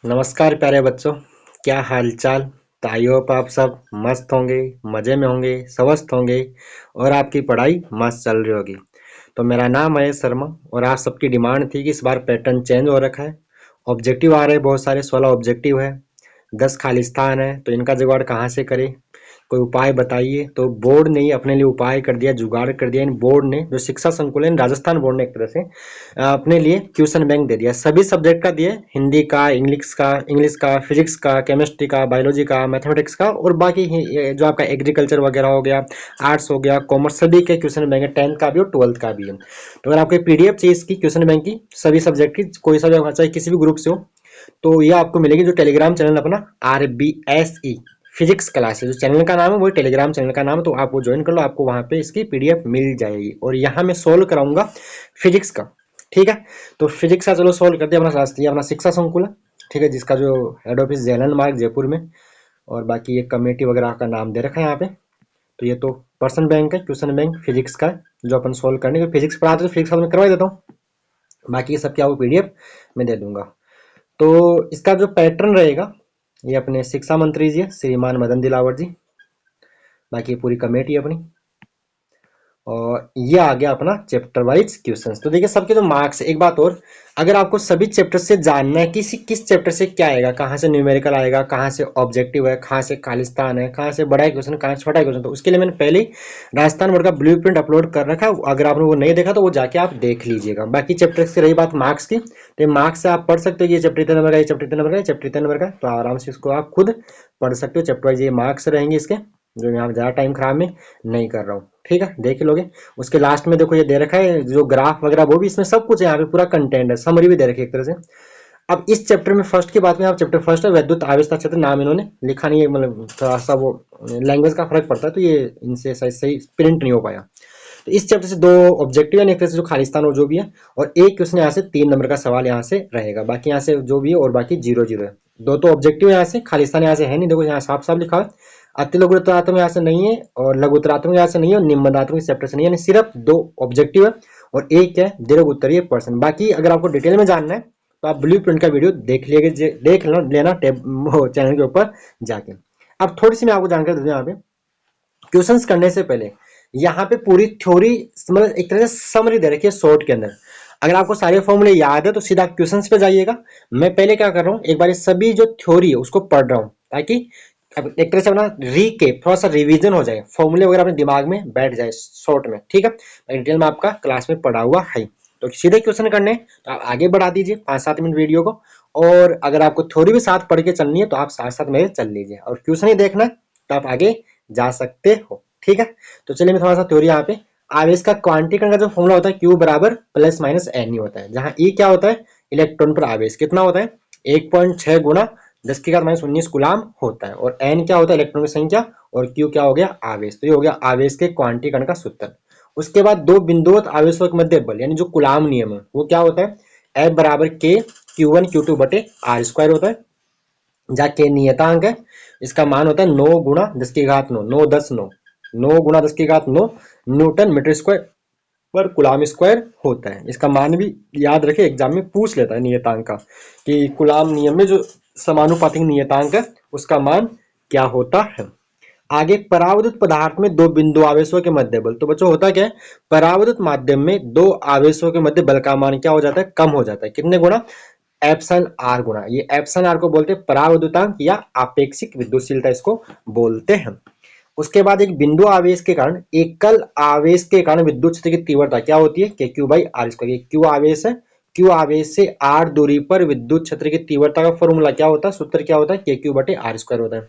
नमस्कार प्यारे बच्चों। क्या हाल चाल। तो आई होप आप सब मस्त होंगे, मज़े में होंगे, स्वस्थ होंगे और आपकी पढ़ाई मस्त चल रही होगी। तो मेरा नाम है शर्मा और आप सबकी डिमांड थी कि इस बार पैटर्न चेंज हो रखा है। ऑब्जेक्टिव आ रहे हैं, बहुत सारे 16 ऑब्जेक्टिव है, 10 खाली स्थान है, तो इनका जुगाड़ कहाँ से करें, कोई उपाय बताइए। तो बोर्ड ने ही अपने लिए उपाय कर दिया, जुगाड़ कर दिया। इन बोर्ड ने, जो शिक्षा संकुलन राजस्थान बोर्ड ने एक तरह से अपने लिए क्वेश्चन बैंक दे दिया, सभी सब्जेक्ट का दिए, हिंदी का, इंग्लिश का, फिजिक्स का, केमिस्ट्री का, बायोलॉजी का, मैथमेटिक्स का और बाकी जो आपका एग्रीकल्चर वगैरह हो गया, आर्ट्स हो गया, कॉमर्स, सभी के क्वेश्चन बैंक है, 10th का भी और 12th का भी है। तो अगर आपको पीडीएफ चाहिए इसकी क्वेश्चन बैंक की, सभी सब्जेक्ट की, कोई सा भी चाहे किसी भी ग्रुप से हो, तो ये आपको मिलेगी जो टेलीग्राम चैनल अपना RBSE फिजिक्स क्लासेस, जो चैनल का नाम है वो टेलीग्राम चैनल का नाम है, तो आप वो ज्वाइन कर लो, आपको वहां पे इसकी पीडीएफ मिल जाएगी। और यहाँ मैं सोल्व कराऊंगा फिजिक्स का, ठीक है। तो फिजिक्स का चलो सोल्व कर दिया अपना शास्त्रीय, अपना शिक्षा संकुल है, ठीक है, जिसका जो हेड ऑफिस जैलन मार्ग जयपुर में, और बाकी ये कमेटी वगैरह का नाम दे रखा है यहाँ पे। तो ये तो पर्सन बैंक है, क्वेश्चन बैंक फिजिक्स का, जो अपन सोल्व करने के फिजिक्स पढ़ाते तो फिजिक्स का तो मैं करवा देता हूँ, बाकी ये सब क्या वो पीडीएफ मैं दे दूंगा। तो इसका जो पैटर्न रहेगा, ये अपने शिक्षा मंत्री जी श्रीमान मदन दिलावर जी, बाकी ये पूरी कमेटी है अपनी, और ये आ गया अपना चैप्टर वाइज क्वेश्चंस। तो देखिए सबके जो मार्क्स, एक बात और, अगर आपको सभी चैप्टर से जानना है किस चैप्टर से क्या आएगा, कहाँ से न्यूमेरिकल आएगा, कहाँ से ऑब्जेक्टिव है, कहाँ से खालिस्तान है, कहाँ से बड़ा क्वेश्चन, कहाँ से छोटा क्वेश्चन, तो उसके लिए मैंने पहले ही राजस्थान बोर्ड का ब्लूप्रिंट अपलोड कर रखा है। अगर आपने वो नहीं देखा तो वो जाके आप देख लीजिएगा। बाकी चैप्टर से रही बात मार्क्स की, तो मार्क्स से आप पढ़ सकते हो कि ये चैप्टर इतने नंबर का, ये चैप्टर इतने नंबर का, ये चैप्टर इतने नंबर का, तो आराम से इसको आप खुद पढ़ सकते हो। चैप्टर वाइज ये मार्क्स रहेंगे इसके, जो यहाँ ज़्यादा टाइम खराब में नहीं कर रहा हूँ, ठीक है, देख लोगे। उसके लास्ट में देखो ये दे रखा है जो ग्राफ वगैरह, वो भी इसमें सब कुछ है, यहाँ पे पूरा कंटेंट है, समरी भी दे रखी है एक तरह से। अब इस चैप्टर में फर्स्ट की बात में, आप चैप्टर फर्स्ट है वैद्युत आवेशता क्षेत्र, नाम इन्होंने लिखा नहीं है, मतलब थोड़ा सा वो लैंग्वेज का फर्क पड़ता है, तो ये इनसे सही सही प्रिंट नहीं हो पाया। तो इस चैप्टर से दो ऑब्जेक्टिव है, एक तरह से जो खालिस्तान और जो भी है, और एक क्वेश्चन यहाँ से 3 नंबर का सवाल यहाँ से रहेगा, बाकी यहाँ से जो भी है, और बाकी 0-0 है। दो तो ऑब्जेक्टिव यहाँ से, खालिस्तान यहाँ से है नहीं, देखो यहाँ साफ साफ लिखा है। अति लघु उत्तरात्मक यहाँ से नहीं है, और लघु उत्तरात्मक यहाँ से नहीं है, और निम्न उत्तरात्मक इस चैप्टर से नहीं है, यानी सिर्फ 2 ऑब्जेक्टिव है और एक है दीर्घ उत्तरीय प्रश्न। बाकी अगर आपको डिटेल में जानना है तो आप ब्लू प्रिंट का वीडियो देख लेना चैनल के ऊपर जाके। अब थोड़ी सी मैं आपको जानकारी दे दूं, यहाँ पे क्वेश्चंस करने से पहले यहाँ पे पूरी थ्योरी, मतलब एक तरह से समरी दे रखी है शॉर्ट के अंदर। अगर आपको सारे फॉर्मूले याद है तो सीधा क्वेश्चंस पे जाइएगा। मैं पहले क्या कर रहा हूँ, एक बार सभी जो थ्योरी है उसको पढ़ रहा हूँ, ताकि अब एक तरह से अपना रीकेप, थोड़ा सा रिवीजन हो जाए, फॉर्मूले वगैरह अपने दिमाग में बैठ जाए शॉर्ट में, ठीक है। डिटेल में आपका क्लास में पढ़ा हुआ है, तो सीधे क्वेश्चन करने तो आप आगे बढ़ा दीजिए 5-7 मिनट वीडियो को। और अगर आपको थ्योरी भी साथ पढ़ के चलनी है तो आप साथ साथ मेरे चल लीजिए, और क्वेश्चन ही देखना है तो आप आगे जा सकते हो, ठीक है। तो चलिए मैं थोड़ा सा थ्योरी यहाँ पे, आवेश का क्वांटीकरण का जो फॉर्मूला होता है Q बराबर प्लस माइनस एन होता है, जहां E क्या होता है, इलेक्ट्रॉन पर आवेश कितना होता है, 1.6 गुना 10⁻⁻19 गुलाम होता है, और N क्या होता है, इलेक्ट्रॉन की संख्या, और Q क्या हो गया, आवेश। तो ये हो गया आवेश के क्वांटीकरण का सूत्र। उसके बाद दो बिंदुवत आवेशों के मध्य बल, यानी जो कुलाम नियम है, वो क्या होता है, F बराबर K Q1 Q2 बटे R स्क्वायर होता है, जहाँ K नियतांक है, इसका मान होता है 9 गुणा 10⁻9, 9 10 9, 9 गुणा 10⁻9 न्यूटन मीटर स्क्वायर पर कुलाम स्क्वायर होता है। इसका मान भी याद रखे, एग्जाम में पूछ लेता है नियतांक का, कि कुलाम नियम में जो समानुपातिक नियतांक है उसका मान क्या होता है। आगे परावैद्युत पदार्थ में दो बिंदु आवेशों के मध्य बल, तो बच्चों होता क्या है, परावैद्युत माध्यम में दो आवेशों के मध्य बल का मान क्या हो जाता है, कम हो जाता है, कितने गुना, एप्सन आर गुना। ये एप्सन आर को बोलते हैं परावैद्युतांक या आपेक्षिक विद्युतशीलता, इसको बोलते हैं। उसके बाद एक बिंदु आवेश के कारण, एकल आवेश के कारण विद्युत क्षेत्र की तीव्रता क्या होती है, K Q by R square. Q आवेश है, क्यू आवेश से आर दूरी पर विद्युत क्षेत्र की तीव्रता का फॉर्मूला क्या होता है, सूत्र क्या होता है, के क्यू बटे आर स्क्वायर होता है।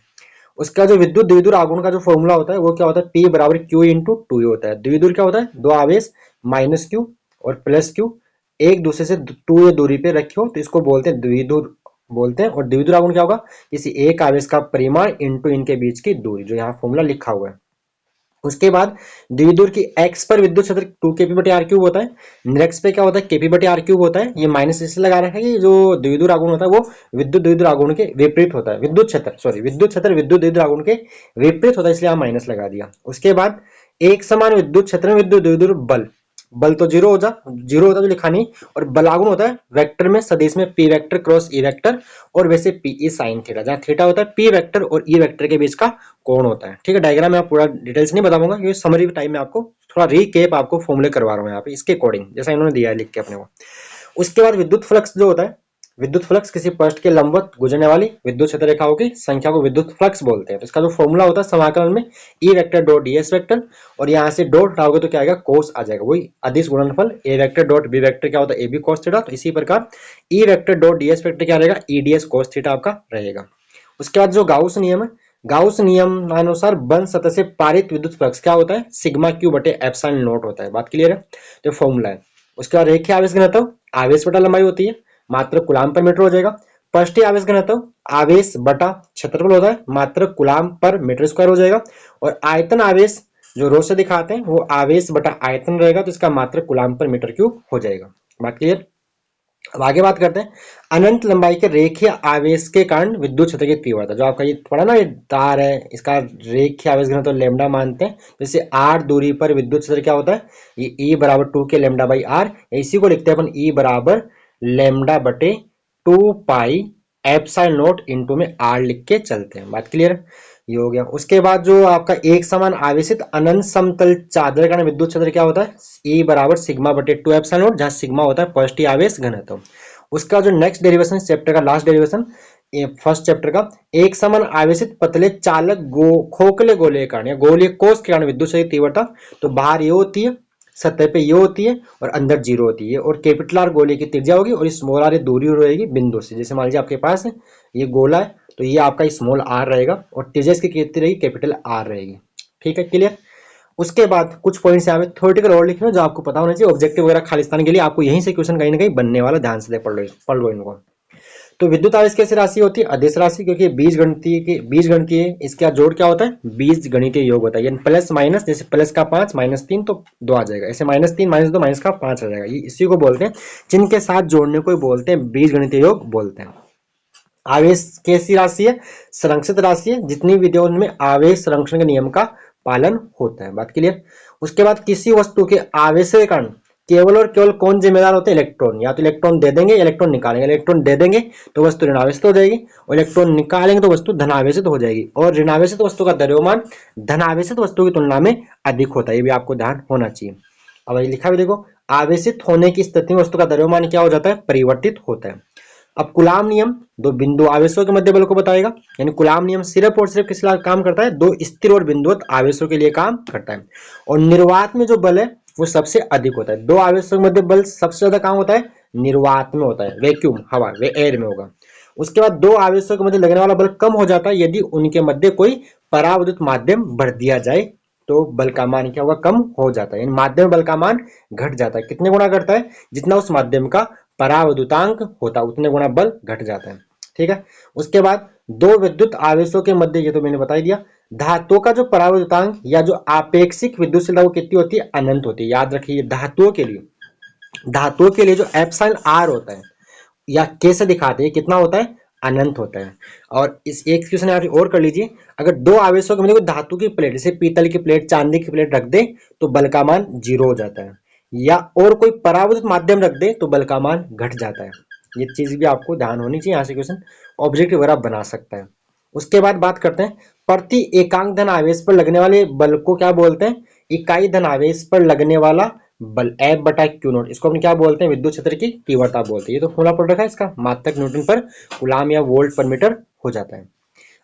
उसका जो विद्युत द्विध्रुव आघूर्ण का जो फॉर्मूला होता है वो क्या होता है, P बराबर Q इंटू 2 होता है। द्विध्रुव क्या होता है, दो आवेश माइनस Q और प्लस Q एक दूसरे से 2 दूरी पे रखियो, तो इसको बोलते हैं द्विध्रुव बोलते हैं। और द्विध्रुव आघूर्ण क्या होगा, किसी एक आवेश का परिमाण इंटू इनके बीच की दूरी, जो यहाँ फॉर्मूला लिखा हुआ है। उसके बाद द्विध्रुव की x पर विद्युत क्षेत्र 2 kp बटे r क्यूब होता है, निरक्ष पे क्या होता है, kp बटे r क्यूब होता है। ये माइनस इसलिए लगा रखा है कि जो द्विध्रुव आघूर्ण होता है वो विद्युत द्विध्रुव आघूर्ण के विपरीत होता है, विद्युत क्षेत्र विद्युत द्विध्रुव आघूर्ण के विपरीत होता है, इसलिए यहाँ माइनस लगा दिया। उसके बाद एक समान विद्युत क्षेत्र में विद्युत द्विध्रुव बल, बल तो जीरो होता है, जो लिखा नहीं। और बलागुण होता है वेक्टर में, सदिश में P vector cross E vector, और वैसे पीई साइन थीटा, जहाँ थीटा होता है पी वेक्टर और ई वेक्टर के बीच का कोण होता है। ठीक है, डायग्राम में आप पूरा डिटेल्स नहीं बताऊंगा क्योंकि समरी टाइम में आपको थोड़ा रीकेप आपको फॉर्मूले करवा रहा हूँ यहाँ पे इसके अकॉर्डिंग, जैसा इन्होंने दिया है लिख के अपने को। उसके बाद विद्युत फ्लक्स जो होता है, विद्युत फ्लक्स किसी पृष्ठ के लंबवत गुजरने वाली विद्युत क्षेत्र रेखाओं की संख्या को विद्युत फ्लक्स बोलते हैं। तो इसका जो फॉर्मूला होता है समाकलन में E vector dot D S vector, और यहाँ से डॉट हटाओगे तो क्या आएगा, कोस आ जाएगा, वही अदिश गुणनफल ए वेक्टर डॉट बी वेक्टर क्या होता है, ए बी कोस थीटा। तो इसी प्रकार E vector dot D S vector क्या रहेगा, E D S cos theta आपका रहेगा। उसके बाद जो गाउस नियम है, गाउस नियम अनुसार बंद सतह से पारित विद्युत फ्लक्स क्या होता है, सिग्मा क्यू बटे एप्सिलॉन नॉट होता है। बात क्लियर है, तो फॉर्मूला है। उसके बाद रेखीय आवेश घनत्व, आवेश बटा लंबाई होती है, मात्र कूलाम पर मीटर हो जाएगा। पृष्ठीय आवेश घनत्व, आवेश बटा क्षेत्रफल होता है, मात्र कूलाम पर मीटर स्क्वायर हो जाएगा। और आयतन आवेश जो रो से दिखाते हैं वो आवेश बटा आयतन रहेगा, तो इसका मात्र कूलाम पर मीटर क्यूब हो जाएगा। बात क्लियर। अब आगे बात करते हैं अनंत लंबाई के रेखीय आवेश के कारण विद्युत क्षेत्र की तीव्रता, जो आपका ये पढ़ा ना, ये तार है, इसका रेखीय आवेश घनत्व तो लेमडा मानते हैं। जैसे आर दूरी पर विद्युत क्षेत्र क्या होता है, ये ई बराबर 2 के लेमडा बाई आर, इसी को लिखते हैं अपन ई बराबर लेमडा बटे 2 पाई एप्सिलॉन नॉट इंटू में आर लिख के चलते हैं। बात क्लियर है, ये हो गया। उसके बाद जो आपका एक समान आवेशित अनंत समतल चादर का विद्युत क्षेत्र क्या होता है, ई बराबर सिग्मा बटे 2 एप्सिलॉन नॉट, जहाँ सिग्मा होता है पृष्ठीय आवेश घनत्व। उसका जो नेक्स्ट डेरिवेशन चैप्टर का लास्ट डेरिवेशन फर्स्ट चैप्टर का, एक समान आवेशित पतले चालक खोखले गोले के कारण या गोलीय कोष के कारण विद्युत क्षेत्र की तीव्रता, तो बाहर ये होती है, सतह पे ये होती है और अंदर जीरो होती है। और कैपिटल आर गोले की त्रिज्या होगी और स्मॉल आर दूरी रहेगी बिंदु से। जैसे मान लीजिए आपके पास है ये गोला है, तो ये आपका स्मॉल आर रहेगा और त्रिज्या इसकी कितनी रहेगी, कैपिटल आर रहेगी। ठीक है, क्लियर। उसके बाद कुछ पॉइंट्स यहाँ पे थ्योरेटिकल और लिखे जो आपको पता होना चाहिए, ऑब्जेक्टिव वगैरह खालिस्तान के लिए आपको यहीं से क्वेश्चन कहीं ना कहीं बनने वाला, ध्यान से पढ़ लो इनको। तो विद्युत आवेश कैसी राशि होती है, अदिश राशि, क्योंकि बीज गणितीय इसका जोड़ क्या होता है, बीज गणितीय योग होता है। यानी प्लस माइनस, जैसे प्लस का 5 माइनस 3 तो 2 आ जाएगा, ऐसे माइनस 3 माइनस 2 माइनस का 5 आ जाएगा। ये इसी को बोलते हैं, जिनके साथ जोड़ने को बोलते हैं बीज गणितीय योग बोलते हैं। आवेश कैसी राशि है, संरक्षित राशि है, जितनी विधियों में आवेश संरक्षण के नियम का पालन होता है। बात क्लियर। उसके बाद किसी वस्तु के आवेश के कारण केवल और केवल कौन जिम्मेदार होते हैं, इलेक्ट्रॉन। या तो इलेक्ट्रॉन दे देंगे, इलेक्ट्रॉन निकालेंगे। इलेक्ट्रॉन दे देंगे तो वस्तु ऋणावेशित हो जाएगी, और इलेक्ट्रॉन निकालेंगे तो वस्तु धनावेशित हो जाएगी। और ऋणावेशित वस्तु का द्रव्यमान धनावेशित वस्तु की तुलना में अधिक होता है, ये भी आपको ध्यान होना चाहिए। अब ये लिखा भी देखो, आवेशित होने की स्थिति में वस्तु का द्रव्यमान क्या हो जाता है, परिवर्तित होता है। अब कूलाम नियम दो बिंदु आवेशों के मध्य बल को बताएगा। यानी कूलाम नियम सिर्फ और सिर्फ किस लिए काम करता है, दो स्थिर और बिंदुवत आवेशों के लिए काम करता है। और निर्वात में जो बल है वो सबसे अधिक होता है। दो आवेशों के मध्य बल सबसे ज्यादा काम होता है निर्वात में होता है, वैक्यूम हवा वे एयर में होगा। उसके बाद दो आवेशों के मध्य लगने वाला बल कम हो जाता है यदि उनके मध्य कोई पराविद्युत माध्यम भर दिया जाए, तो बल का मान क्या होगा, कम हो जाता है। यानी माध्यम बल का मान घट जाता है। कितने गुना घटता है, जितना उस माध्यम का पराविद्युतांक होता है उतने गुना बल घट जाता है। ठीक है। उसके बाद दो विद्युत आवेशों के मध्य, ये तो मैंने बता ही दिया, धातुओं का जो पराविद्युतांक या जो आपेक्षिक विद्युतशीलता वो कितनी होती है, अनंत होती है। याद रखिए धातुओं के लिए जो एप्सिलॉन आर होता है या कैसे दिखाते हैं, कितना होता है, अनंत होता है। और इस एक क्वेश्चन आप और कर लीजिए, अगर दो आवेशों के मध्य कोई धातु की प्लेट, जैसे पीतल की प्लेट, चांदी की प्लेट रख दे तो बल का मान 0 हो जाता है, या और कोई पराविद्युत माध्यम रख दे तो बल का मान घट जाता है। ये चीज भी आपको ध्यान होनी चाहिए, यहाँ से क्वेश्चन ऑब्जेक्टिव वगैरह बना सकता है। उसके बाद बात करते हैं प्रति एकांक धन आवेश पर लगने वाले बल को क्या बोलते हैं, इकाई धन आवेश पर लगने वाला बल F बटा क्यू नॉट, इसको हम क्या बोलते हैं, विद्युत क्षेत्र की तीव्रता बोलते हैं। ये तो फॉर्मूला पढ़ रखा है इसका, मात्रक न्यूटन पर कूलाम या वोल्ट पर मीटर हो जाता है।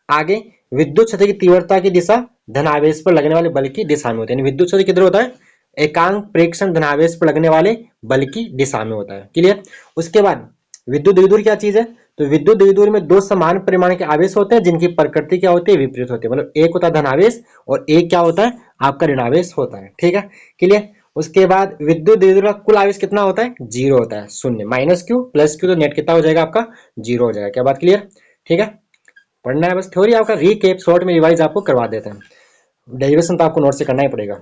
आगे विद्युत क्षेत्र की तीव्रता की दिशा धनावेश पर लगने वाले बल की दिशा में होती है। विद्युत क्षेत्र किधर होता है, एकांक प्रेक्षण धनावेश पर लगने वाले बल की दिशा में होता है। क्लियर। उसके बाद विद्युत द्विध्रुव क्या चीज है, तो विद्युत द्विध्रुव में दो समान परिमाण के आवेश होते हैं जिनकी प्रकृति क्या होती है, विपरीत होती है। मतलब एक होता है धनावेश और एक क्या होता है, आपका ऋणावेश होता है। ठीक है, क्लियर। उसके बाद विद्युत द्विध्रुव का कुल आवेश कितना होता है, 0 होता है, शून्य। माइनस क्यू प्लस क्यू तो नेट कितना हो जाएगा आपका, 0 हो जाएगा। क्या बात क्लियर। ठीक है, पढ़ना है बस थ्योरी, आपका रीकैप शॉर्ट में रिवाइज आपको करवा देते हैं। डेरिवेशन तो आपको नोट से करना ही पड़ेगा।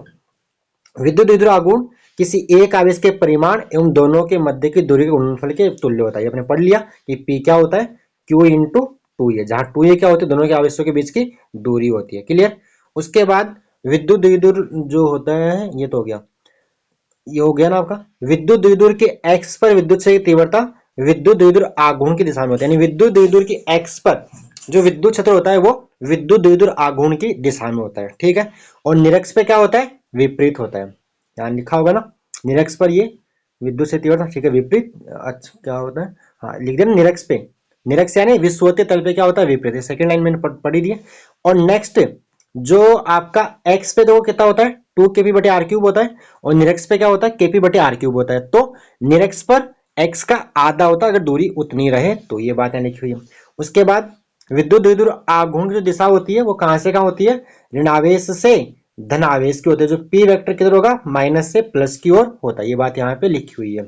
विद्युत द्विध्रुव आघूर्ण किसी एक आवेश के परिमाण एवं दोनों के मध्य की दूरी के गुणनफल के तुल्य होता है। ये आपने पढ़ लिया कि P क्या होता है, Q इंटू 2A, जहां 2A क्या होती है, दोनों के आवेशों के बीच की दूरी होती है। क्लियर। उसके बाद विद्युत द्विध्रुव जो होता है, ये तो हो गया। ये हो गया ना आपका। विद्युत द्विध्रुव की एक्स पर विद्युत क्षेत्र की तीव्रता विद्युत द्विध्रुव आघूर्ण की दिशा में होता है, यानी विद्युत द्विध्रुव की एक्स पर जो विद्युत क्षेत्र होता है वो विद्युत द्विध्रुव आघूर्ण की दिशा में होता है, ठीक है। और निरक्ष पे क्या होता है, विपरीत होता है। यहाँ लिखा होगा ना, निरक्ष पर ये विद्युत से तीव्रता, ठीक है, विपरीत। अच्छा क्या होता है, हाँ लिख देना निरक्ष पे। निरक्ष यानी विषुवतीय तल पे क्या होता है, विपरीत। सेकंड लाइन मैंने पढ़ी दी है। और नेक्स्ट जो आपका एक्स पे देखो कितना होता है, 2 kp/r³ होता है, और निरक्ष पे क्या होता है, kp/r³ होता है। तो निरक्ष पर एक्स का आधा होता है अगर दूरी उतनी रहे, तो ये बात यहाँ लिखी हुई है। उसके बाद विद्युत द्विध्रुव आघूर्ण की जो दिशा होती है वो कहां से कहां होती है, ऋणावेश से धनावेश की होती है। जो पी वेक्टर किधर होगा, माइनस से प्लस की ओर होता है, ये बात यहाँ पे लिखी हुई है,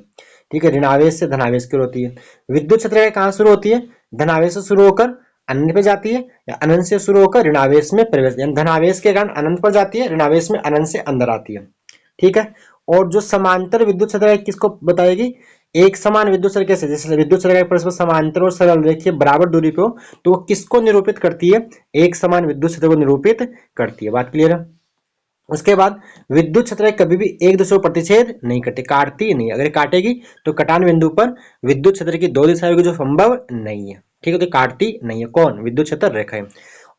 ठीक है। ऋणावेश से धनावेश की ओर होती है। विद्युत क्षेत्र कहां शुरू होती है, धनावेश से शुरू होकर अनंत पे जाती है, या अनंत से शुरू होकर ऋणावेश में प्रवेश, यानी धनावेश के कारण अनंत पर जाती है, ऋणावेश में अनंत से अंदर आती है, ठीक है। और जो समांतर विद्युत क्षेत्र किसको बताएगी, एक समान विद्युत क्षेत्र कैसे, जैसे विद्युत क्षेत्र परस्पर समांतर और सरल रेखीय बराबर दूरी पे हो, तो वो किसको निरूपित करती है, एक समान विद्युत क्षेत्र को निरूपित करती है। बात क्लियर है। उसके बाद विद्युत क्षेत्र कभी भी एक दूसरे को प्रतिच्छेद नहीं करती, काटती नहीं। अगर काटेगी तो कटान बिंदु पर विद्युत क्षेत्र की दो दिशाएं होगी जो संभव नहीं है, ठीक है। तो काटती नहीं है कौन, विद्युत क्षेत्र रेखाएं।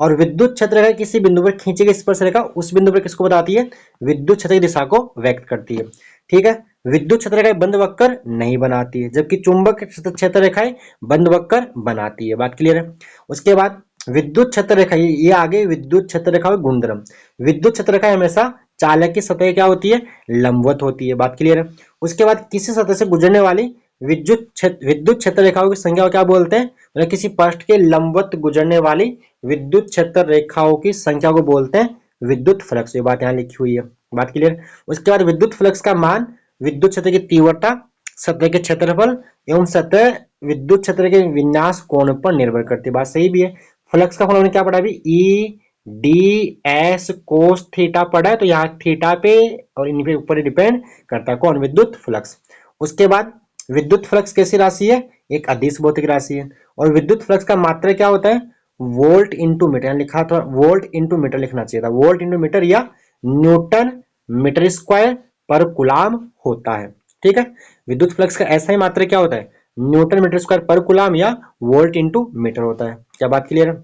और विद्युत क्षेत्र रेखा किसी बिंदु पर खींची गई स्पर्श रेखा उस बिंदु पर किसको बताती है, विद्युत क्षेत्र की दिशा को व्यक्त करती है, ठीक है। विद्युत क्षेत्र रेखाएं बंद वक्र नहीं बनाती है, जबकि चुंबक क्षेत्र रेखाएं बंद वक्र बनाती है। बात क्लियर है। उसके बाद विद्युत क्षेत्र रेखा, ये आगे विद्युत क्षेत्र रेखा गुणधर्म। विद्युत क्षेत्र रेखा हमेशा चालक की सतह क्या होती है, लंबवत होती है। बात क्लियर है। उसके बाद किसी सतह से गुजरने वाली विद्युत क्षेत्र रेखाओं की संख्या को क्या बोलते हैं, मतलब किसी पृष्ठ के लंबवत गुजरने वाली विद्युत क्षेत्र रेखाओं की संख्या को बोलते हैं विद्युत फ्लक्स। ये बात यहाँ लिखी हुई है। बात क्लियर। उसके बाद विद्युत फ्लक्स का मान विद्युत क्षेत्र की तीव्रता, सतह के क्षेत्रफल एवं सतह विद्युत क्षेत्र के विन्यास कोण पर निर्भर करती है। बात सही भी है। फ्लक्स का फॉर्मूला क्या पढ़ा अभी, E D S cos theta पढ़ा है, तो यहाँ थीटा पे और इन पे ऊपर डिपेंड करता है कौन, विद्युत फ्लक्स। उसके बाद विद्युत फ्लक्स कैसी राशि है, एक अदिश भौतिक राशि है। और विद्युत फ्लक्स का मात्रा क्या होता है, वोल्ट इंटू मीटर, लिखा था वोल्ट इंटू मीटर लिखना चाहिए था, वोल्ट इंटू मीटर या न्यूटन मीटर स्क्वायर पर कुलाम होता है, ठीक है। विद्युत फ्लक्स का ऐसा ही मात्रा क्या होता है, न्यूटन मीटर स्क्वायर पर कुलाम या वोल्ट इंटू मीटर होता है। क्या बात क्लियर है।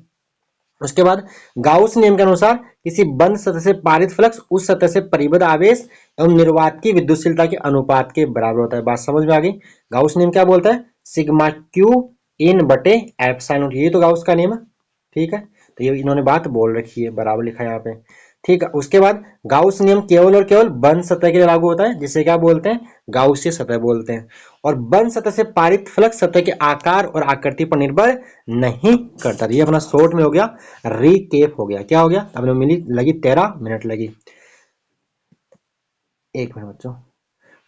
उसके बाद गाउस नियम के अनुसार किसी बंद सतह से पारित फ्लक्स उस सतह से परिबद्ध आवेश एवं निर्वात की विद्युतशीलता के अनुपात के बराबर होता है। बात समझ में आ गई। गाउस नियम क्या बोलता है, सिग्मा क्यू इन बटे एप्सिलॉन, ये तो गाउस का नियम है, ठीक है। तो ये इन्होंने बात बोल रखी है, बराबर लिखा है यहाँ पे, ठीक है। उसके बाद गाउस नियम केवल और केवल बंद सतह के लिए लागू होता है, जिसे क्या बोलते हैं, गाउसीय सतह बोलते हैं। और बंद सतह से पारित फ्लक्स सतह के आकार और आकृति पर निर्भर नहीं करता। ये अपना शॉर्ट में हो गया, रिकेप हो गया। क्या हो गया, अपने मिली लगी 13 मिनट लगी, 1 मिनट बच्चों,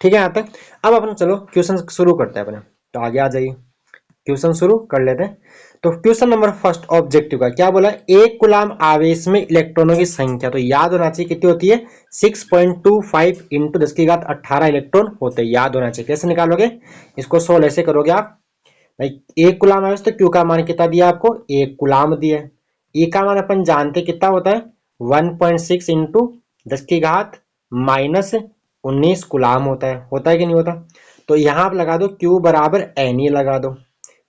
ठीक है यहाँ तक। अब अपन चलो क्वेश्चन शुरू करते हैं अपने, तो आगे आ जाइए, क्वेश्चन शुरू कर लेते हैं। तो क्वेश्चन नंबर फर्स्ट ऑब्जेक्टिव का क्या बोला है, एक कूलाम आवेश में इलेक्ट्रॉनों की संख्या, तो याद होना चाहिए कितनी होती है, 6.25 इंटू 10⁻18 इलेक्ट्रॉन होते हैं, याद होना चाहिए। कैसे निकालोगे इसको, सोल्व ऐसे करोगे आप भाई, एक कूलाम आवेश तो क्यू का मान कितना दिया आपको, एक कूलाम दिया है। ई का मान अपन जानते कितना होता है, 1.6 इंटू 10⁻−19 कूलाम होता है कि नहीं होता। तो यहाँ आप लगा दो Q बराबर एन, ये लगा दो,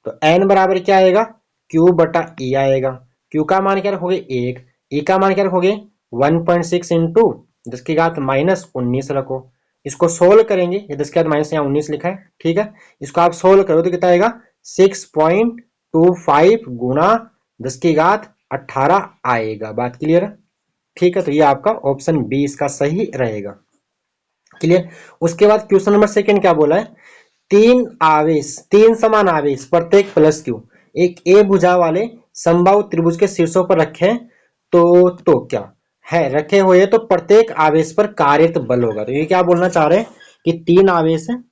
तो एन बराबर क्या आएगा, Q बटा ई आएगा। Q का मान क्या रखोगे, एक, ई का मान क्या रखोगे, 1.6 इंटू 10⁻−19 रखो। इसको सोल्व करेंगे, ये 10⁻- यहाँ 19 लिखा है, ठीक है। इसको आप सोल्व करो तो कितना आएगा, 6.25 गुणा 10⁻18 आएगा। बात क्लियर है, ठीक है। तो ये आपका ऑप्शन बी इसका सही रहेगा, क्लियर। उसके बाद क्वेश्चन नंबर सेकंड क्या बोला है, तीन समान आवेश प्रत्येक प्लस क्यू एक ए भुजा वाले समबाहु त्रिभुज के शीर्षों पर रखे तो क्या है, रखे हुए तो प्रत्येक आवेश पर कार्यरत बल होगा। तो ये क्या बोलना चाह रहे हैं कि 3 आवेश है,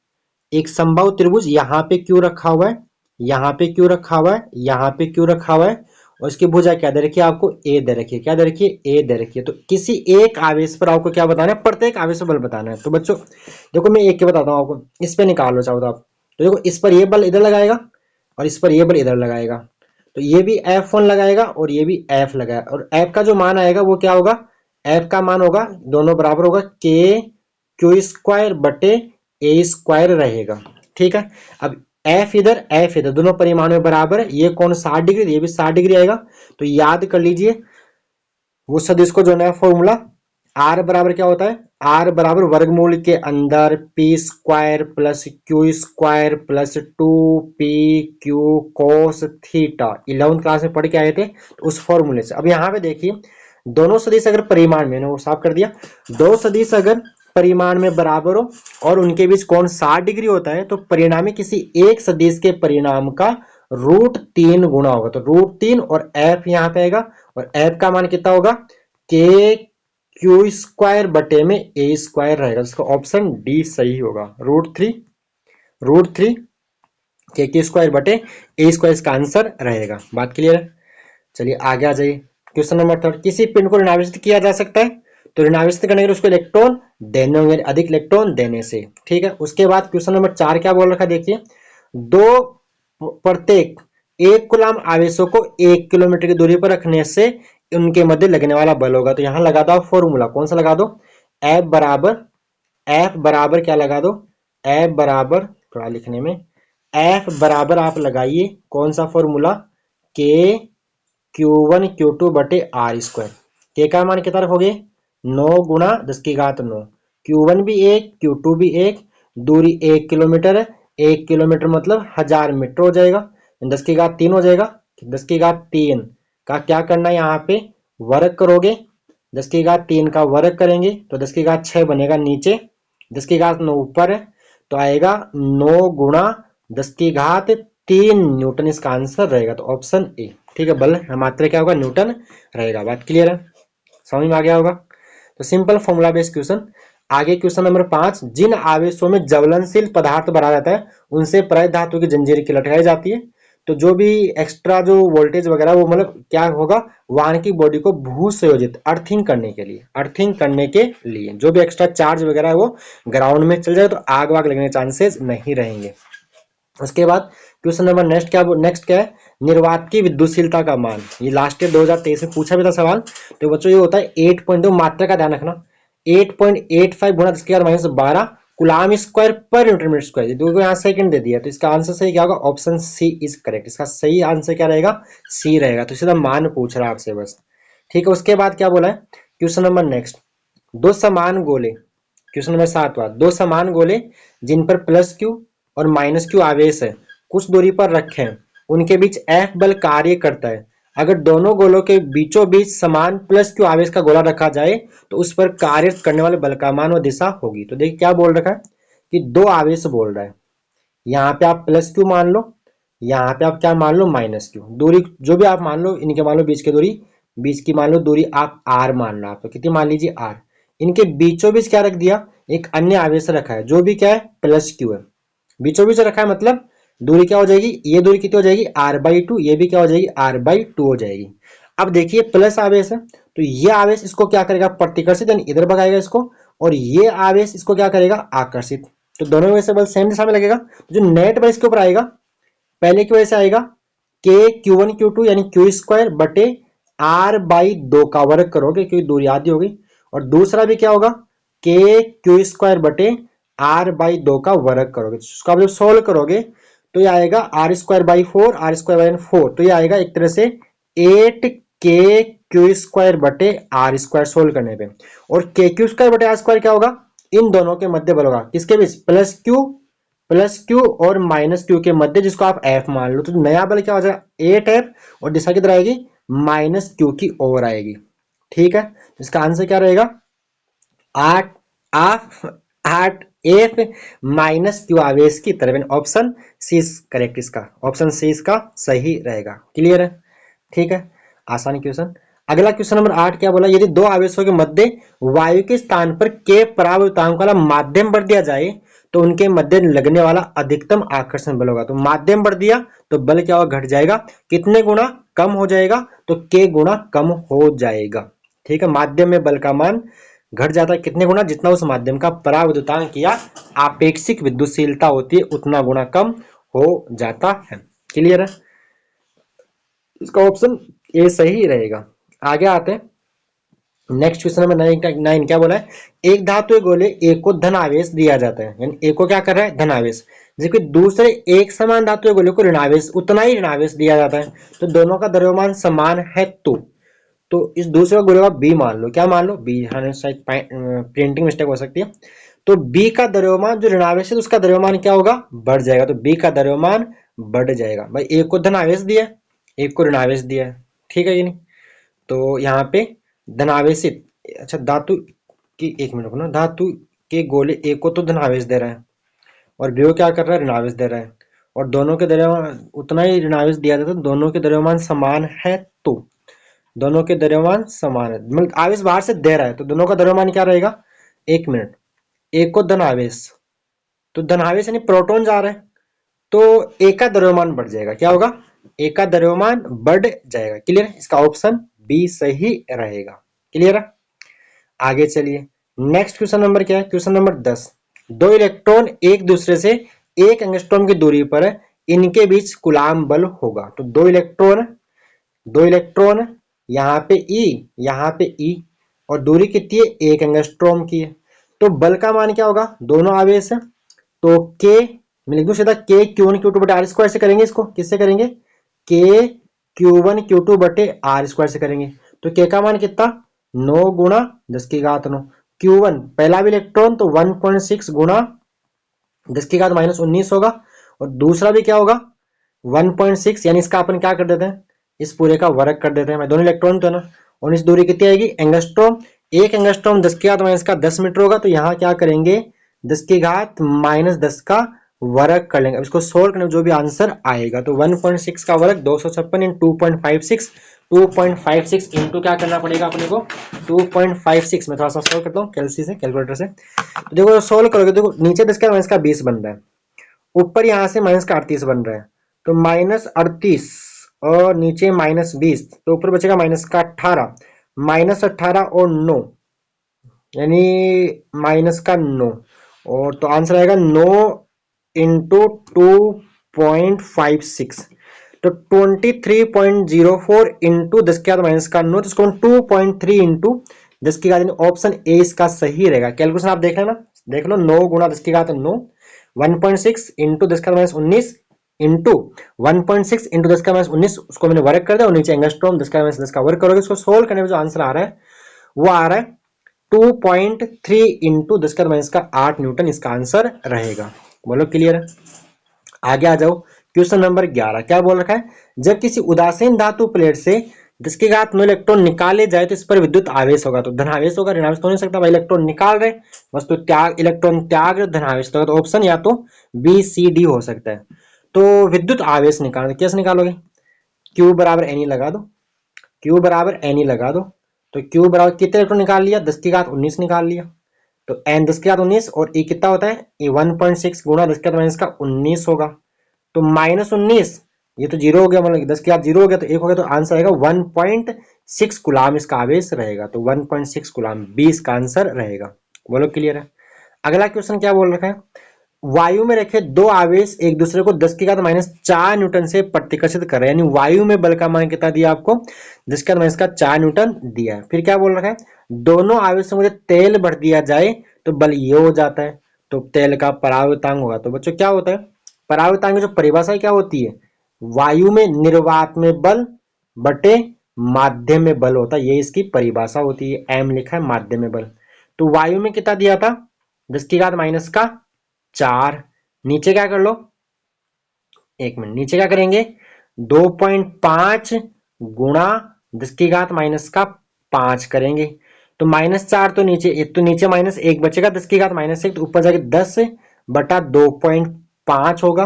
एक समबाहु त्रिभुज, यहाँ पे क्यू रखा हुआ है, यहाँ पे क्यू रखा हुआ है, यहाँ पे क्यू रखा हुआ है, और इसकी भुजा क्या दे रखी है आपको, ए दे रखी है। क्या दे रखी है, ए दे रखी है। तो किसी एक आवेश पर आपको क्या बताना है, प्रत्येक आवेश पर बल बताना है। तो बच्चों देखो मैं एक के बताता हूँ आपको, इस पे निकालो चाहो तो आप, तो देखो इस पर ये बल इधर लगाएगा और इस पर ये बल इधर लगाएगा, तो ये भी F1 लगाएगा और ये भी F लगाएगा, और F का जो मान आएगा वो क्या होगा, F का मान होगा, दोनों बराबर होगा K क्यू स्क्वायर बटे ए स्क्वायर रहेगा। ठीक है, अब एफ इधर दोनों परिमाण में बराबर है। ये कौन 60 डिग्री, ये भी 60 डिग्री आएगा। तो याद कर लीजिए वो सदिश को जो नया फॉर्मूला, आर बराबर क्या होता है, आर बराबर वर्गमूल के अंदर P square plus Q square plus 2 P Q cos theta. 11वीं क्लास में पढ़ के आए थे तो उस फॉर्मूले से। अब यहाँ पे देखिए दोनों सदिश अगर परिमाण में, वो साफ कर दिया, दो सदिश अगर परिमाण में बराबर हो और उनके बीच कोण 60 डिग्री होता है तो परिणामी किसी एक सदिश के परिणाम का √3 गुना होगा। तो √3 और एफ यहाँ पे आएगा, और एफ का मान कितना होगा, के क्यू स्क्वायर बटे में ए स्क्वायर रहेगा। इसका ऑप्शन डी सही होगा, √3 के क्यू स्क्वायर बटे ए स्क्वायर इसका आंसर रहेगा। बात क्लियर है। चलिए आगे आ जाइए। क्वेश्चन नंबर 3, किसी पिंड को ऋणावेशित किया जा सकता है तो ऋणावेशित करने के लिए उसको इलेक्ट्रॉन देने होंगे, अधिक इलेक्ट्रॉन देने से। ठीक है, उसके बाद क्वेश्चन नंबर 4 क्या बोल रखा है, देखिए दो प्रत्येक 1 कूलम आवेशों को 1 किलोमीटर की दूरी पर रखने से उनके मध्य लगने वाला बल होगा। तो यहां लगा दो फॉर्मूला, कौन सा लगा दो, एफ बराबर क्या लगा दो, एफ बराबर, थोड़ा लिखने में, एफ बराबर आप लगाइए कौन सा फॉर्मूला, के Q1 Q2 बटे आर स्क्वायर। के का मान कितना रखोगे, 9 गुणा 10⁻9। Q1 भी 1, Q2 भी 1, दूरी 1 किलोमीटर है, 1 किलोमीटर मतलब 1000 मीटर हो जाएगा, 10⁻3 हो जाएगा। 10⁻3 का क्या करना है, यहाँ पे वर्ग करोगे, 10⁻3 का वर्ग करेंगे तो 10⁻6 बनेगा नीचे, 10⁻9 ऊपर है, तो आएगा 9 गुणा 10⁻3 न्यूटन इसका आंसर रहेगा। तो ऑप्शन ए। ठीक है, बल मात्रा क्या होगा, न्यूटन रहेगा। बात क्लियर है, समझ में आ गया होगा। तो सिंपल फॉर्मूला बेस्ड क्वेश्चन। आगे क्वेश्चन नंबर 5, जिन आवेशों में ज्वलनशील पदार्थ भरा जाता है उनसे परत धातु की जंजीर की लटकाई जाती है। तो जो भी एक्स्ट्रा जो वोल्टेज वगैरह वो मतलब क्या होगा, वाहन की बॉडी को भू संयोजित अर्थिंग करने के लिए, जो भी एक्स्ट्रा चार्ज वगैरह है वो ग्राउंड में चल जाए तो आग वाग लगने के चांसेस नहीं रहेंगे। उसके बाद क्वेश्चन नंबर नेक्स्ट क्या है, निर्वात की विद्युतशीलता का मान। ये लास्ट ईयर 2023 में पूछा भी था सवाल। तो बच्चों ये होता है 8.2, मात्रा का ध्यान रखना, 8.85 गुणा 10⁻12 कूलम स्क्वायर पर न्यूटन मीटर स्क्वायर। दो को यहाँ सेकंड दे दिया तो इसका आंसर सही क्या होगा, ऑप्शन सी इज करेक्ट। इसका सही आंसर क्या रहेगा, सी रहेगा। तो सीधा मान पूछ रहा है आपसे बस। ठीक है, उसके बाद क्या बोला है क्वेश्चन नंबर नेक्स्ट, दो समान गोले, क्वेश्चन नंबर 7वां, दो समान गोले जिन पर प्लस क्यू और माइनस क्यू आवेश है कुछ दूरी पर रखे हैं, उनके बीच एफ बल कार्य करता है। अगर दोनों गोलों के बीचों बीच समान प्लस क्यू आवेश का गोला रखा जाए तो उस पर कार्य करने वाले बल का मान और दिशा होगी। तो देखिए क्या बोल रखा है कि दो आवेश बोल रहा है, यहाँ पे आप प्लस क्यू मान लो, यहाँ पे आप क्या मान लो, माइनस क्यू। दूरी जो भी आप मान लो, इनके मान लो बीच की दूरी, बीच की मान लो दूरी आप आर मान लो, आप तो कितनी मान लीजिए आर। इनके बीचों बीच क्या रख दिया, एक अन्य आवेश रखा है जो भी क्या है, प्लस क्यू है। बीचों बीच रखा है मतलब दूरी क्या हो जाएगी, ये दूरी कितनी हो जाएगी, r/2, ये भी क्या हो जाएगी, r/2 हो जाएगी। अब देखिए प्लस आवेश है तो ये आवेश इसको क्या करेगा, प्रतिकर्षित यानी इधर भगाएगा इसको, और ये आवेश इसको क्या करेगा, आकर्षित। तो दोनों में से बल सेम दिशा में लगेगा। तो जो नेट बल इसके ऊपर आएगा, पहले की वजह से आएगा के Q1 Q2 यानी क्यू स्क्वायर बटे r/2 का वर्ग करोगे क्योंकि दूरी आधी होगी, और दूसरा भी क्या होगा, के क्यू स्क्वायर बटे r/2 का वर्ग करोगे। उसको आप जब सोल्व करोगे तो ये आएगा r²/4, r²/4। तो ये आएगा एक तरह से 8k क्यू स्क्वायर बटे आर स्क्वायर सोल्व करने पे। और के क्यू स्क्वायर बटे आर स्क्वायर क्या होगा, इन दोनों के मध्य बल होगा, किसके बीच, प्लस क्यू और माइनस क्यू के मध्य, जिसको आप एफ मान लो। तो नया बल क्या हो जाएगा, 8f, और दिशा किधर आएगी, माइनस क्यू की ओर आएगी। ठीक है, इसका आंसर क्या रहेगा, 8 एफ माइनस क्यू आवेश की तरफ। ऑप्शन सी करेक्ट, इसका ऑप्शन सी इसका सही रहेगा। क्लियर है, ठीक है, आसान क्वेश्चन। अगला क्वेश्चन नंबर 8 क्या बोला, यदि दो आवेशों के मध्य वायु के स्थान पर के परावर्तांक वाला माध्यम बढ़ दिया जाए तो उनके मध्य लगने वाला अधिकतम आकर्षण बल होगा। तो माध्यम बढ़ दिया तो बल क्या होगा, घट जाएगा, कितने गुना कम हो जाएगा, तो के गुना कम हो जाएगा। ठीक है, माध्यम में बल का मान घट जाता है कितने गुना, जितना उस माध्यम का पराविद्युतांक या आपेक्षिक विद्युतशीलता होती है उतना गुना कम हो जाता है। क्लियर है, इसका ऑप्शन ए सही रहेगा। आगे आते हैं नेक्स्ट क्वेश्चन नंबर 9 क्या बोला है, एक धातु गोले ए को धन आवेश दिया जाता है, यानी ए को क्या कर रहा है, धन आवेश, जबकि दूसरे एक समान धातु गोले को ऋण आवेश, उतना ही ऋण आवेश दिया जाता है। तो दोनों का द्रव्यमान समान है तो इस दूसरे गोले का बी मान लो, क्या मान लो, बी, हाँ शायद प्रिंटिंग मिस्टेक हो सकती है। तो बी का द्रव्यमान जो ऋणावेश है उसका द्रव्यमान क्या होगा, बढ़ जाएगा, तो बी का द्रव्यमान बढ़ जाएगा। भाई एक को धनावेश दिया है, एक को ऋणावेश दिया है, ठीक है कि नहीं। तो यहाँ पे धनावेशित, अच्छा धातु की, एक मिनट रुको ना, धातु के गोले ए को तो धनावेश दे रहा है और बी को क्या कर रहा है, ऋणावेश दे रहा है, और दोनों के द्रव्यमान उतना ही ऋणावेश दिया जाता है, दोनों के द्रव्यमान समान है तो दोनों के द्रव्यमान समान है, मतलब आवेश बाहर से दे रहा है तो दोनों का द्रव्यमान क्या रहेगा, एक मिनट, एक को धन आवेश, तो धन आवेश यानी प्रोटॉन जा रहा है, तो एक का द्रव्यमान बढ़ जाएगा, क्या होगा, एक का द्रव्यमान बढ़ जाएगा। क्लियर, इसका ऑप्शन बी सही रहेगा। क्लियर है, आगे चलिए। नेक्स्ट क्वेश्चन नंबर क्या है, क्वेश्चन नंबर 10, दो इलेक्ट्रॉन एक दूसरे से एक एंगस्ट्रॉम की दूरी पर है, इनके बीच कूलाम बल होगा। तो दो इलेक्ट्रॉन यहाँ पे ई, यहाँ पे ई, और दूरी कितनी है, एक एंगस्ट्रॉम की है। तो बल का मान क्या होगा, दोनों आवेश है, तो के, मैं लिख दूं सीधा के क्यू वन क्यू टू बटे आर स्क्वायर से करेंगे, इसको किससे करेंगे, के क्यू वन क्यू टू बटे आर स्क्वायर से करेंगे। तो के का मान कितना, 9 गुणा 10 की घात 9, क्यू वन पहला भी इलेक्ट्रॉन तो 1.6 गुणा 10 की घात -19 होगा, और दूसरा भी क्या होगा 1.6, यानी इसका अपन क्या कर देते हैं, इस पूरे का वर्ग कर देते हैं, मैं दोनों इलेक्ट्रॉन तो है ना, और इस दूरी कितनी आएगी, एंगस्ट्रॉम, एक एंगस्ट्रॉम 10 की घात माइनस का 10 मीटर होगा, तो यहाँ क्या करेंगे 10 की घात -10 का वर्ग कर लेंगे। अब इसको सोल्व करने में जो भी आंसर आएगा, तो 1.6 का वर्ग 256 इन 2.56, 2.56 इंटू क्या करना पड़ेगा अपने को 2.56, मैं थोड़ा सा सोल्व करता हूँ कैलकुलेटर से। तो देखो सोल्व करोगे, देखो नीचे 10 का माइनस का 20 बन रहा है, ऊपर यहाँ से माइनस का 38 बन रहा है, तो -38 और नीचे -20, तो ऊपर बचेगा माइनस का 18, -18 और 9, यानी माइनस का 9, और तो आंसर आएगा 9 इंटू 2.56, तो 23.04 इंटू 10 की घात माइनस का 9, तो इसको 2.3 इंटू 10 की घात, ऑप्शन ए इसका सही रहेगा। कैलकुलेशन आप देख लेना, देख लो, 9 गुणा 10 की घात 9, 1.6 इंटू 10 का -19 इंटू 1.6 इंटू 10 का -19, उसको मैंने वर्ग कर दिया, और नीचे एंगस्ट्रॉम 10 का -10 का वर्ग करोगे, इसको सोल्व करने में जो आंसर आ रहा है वो आ रहा है 2.3 इंटू 10 का -8 न्यूटन, इसका आंसर रहेगा। बोलो क्लियर है, आगे आ जाओ। क्वेश्चन नंबर 11 क्या बोल रखा है, जब किसी उदासीन धातु प्लेट से 10 की घात 9 इलेक्ट्रॉन निकाले जाए तो इस पर विद्युत आवेश होगा। तो धनावेश होगा, ऋणावेश तो नहीं सकता भाई, इलेक्ट्रॉन निकाल रहे, बस तो त्याग, इलेक्ट्रॉन त्याग रहे, धनावेश तो ऑप्शन या तो बी सी डी हो सकता है। तो विद्युत आवेश निकालना, कैसे निकालोगे, क्यू बराबर एन ई लगा दो, क्यू बराबर एन ई लगा दो, तो क्यू बराबर कितने इलेक्ट्रॉन निकाल लिया, 10 की घात 19 निकाल लिया, तो एन 10 की घात 19 और ई कितना होता है, ई 1.6 गुणा 10 की घात माइनस का 19 होगा, तो -19, ये तो जीरो हो गया, मतलब 10 की घात जीरो हो गया, तो एक हो गया, तो आंसर आएगा 1.6 गुलाम इसका आवेश रहेगा, तो 1.6 गुलाम बी इसका आंसर रहेगा। बोलो क्लियर है। अगला क्वेश्चन क्या बोल रखा है, वायु में रखे दो आवेश एक दूसरे को 10 की घात -4 न्यूटन से प्रतिकर्षित कर रहे हैं, यानी वायु में बल का मान कितना दिया आपको, 10 की घात -4 न्यूटन दिया है। फिर क्या बोल रखा है, दोनों आवेशों में तेल भर दिया जाए तो बल ये हो जाता है, तो तेल का परावर्तांक होगा। तो बच्चों क्या होता है, परावर्तांक की जो परिभाषा क्या होती है, वायु में निर्वात में बल बटे माध्यम में बल होता है, ये इसकी परिभाषा होती है, एम लिखा है माध्यम में बल। तो वायु में कितना दिया था, 10 की घात -4, नीचे क्या कर लो, एक मिनट, नीचे क्या करेंगे 2.5 गुणा 10 की घात -5 करेंगे, तो -4, तो नीचे -1 बचेगा, 10 की घात -1, तो ऊपर जाके 10 बटा 2.5 होगा,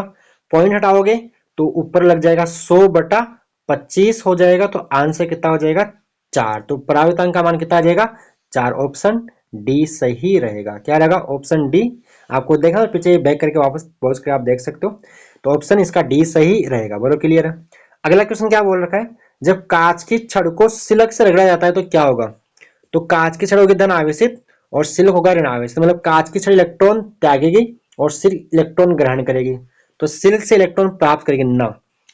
पॉइंट हटाओगे तो ऊपर लग जाएगा 100 बटा 25 हो जाएगा, तो आंसर कितना हो जाएगा 4, तो परावर्तांक का मान कितना आ जाएगा 4, ऑप्शन डी सही रहेगा। क्या रहेगा, ऑप्शन डी, आपको देखा पीछे बैक करके वापस पॉज कर आप देख सकते हो, तो ऑप्शन इसका डी सही रहेगा। बोलो क्लियर है। अगला क्वेश्चन क्या बोल रखा है, जब कांच की छड़ को सिलक से रगड़ा जाता है तो क्या होगा, तो कांच की छड़ होगी धन आवेशित और सिल्क होगा ऋण आवेशित, मतलब कांच की छड़ इलेक्ट्रॉन त्यागेगी और सिल्क इलेक्ट्रॉन ग्रहण करेगी, तो सिल्क से इलेक्ट्रॉन प्राप्त करेगी ना,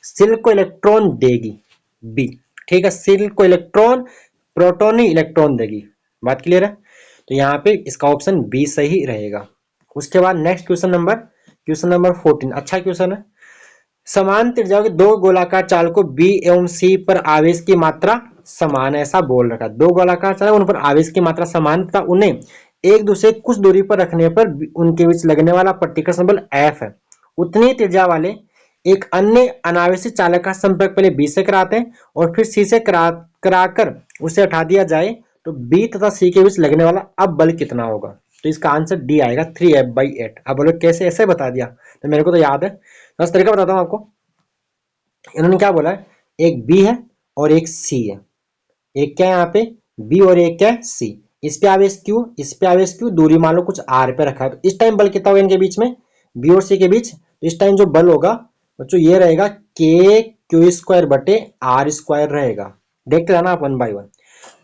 सिल्क को इलेक्ट्रॉन देगी बी, ठीक है, सिल्क को इलेक्ट्रॉन, प्रोटॉन ही इलेक्ट्रॉन देगी, बात क्लियर है? तो यहाँ पे इसका ऑप्शन बी सही रहेगा। उसके बाद नेक्स्ट क्वेश्चन नंबर 14 अच्छा क्वेश्चन है। समान त्रिज्या के दो गोलाकार चालकों बी एवं सी पर आवेश की मात्रा समान है, ऐसा बोल रखा है। दो गोलाकार चालक उन पर आवेश की मात्रा समान तथा उन्हें एक दूसरे कुछ दूरी पर रखने पर उनके बीच लगने वाला प्रतिकर्षण बल F है। उतनी त्रिज्या वाले एक अन्य अनावेशित चालक का संपर्क पहले बी से कराते हैं और फिर सी से कराकर उसे हटा दिया जाए तो बी तथा सी के बीच लगने वाला अब बल कितना होगा? तो इसका आंसर डी आएगा 3F/8। अब बोलो कैसे ऐसे बता दिया? तो मेरे को तो याद है, बस तरीका बताता हूँ आपको। इन्होंने क्या बोला है, एक बी है और एक सी है। एक क्या है यहाँ पे बी और एक क्या है सी। इस पे आवेश क्यू, इस पे आवेश क्यू, दूरी मान लो कुछ आर पे रखा है। तो इस टाइम बल कितना होगा इनके बीच में, बी और सी के बीच? तो इस टाइम जो बल होगा बच्चों ये रहेगा के क्यू स्क्वायर बटे आर स्क्वायर रहेगा। देखते रहना आप 1/1।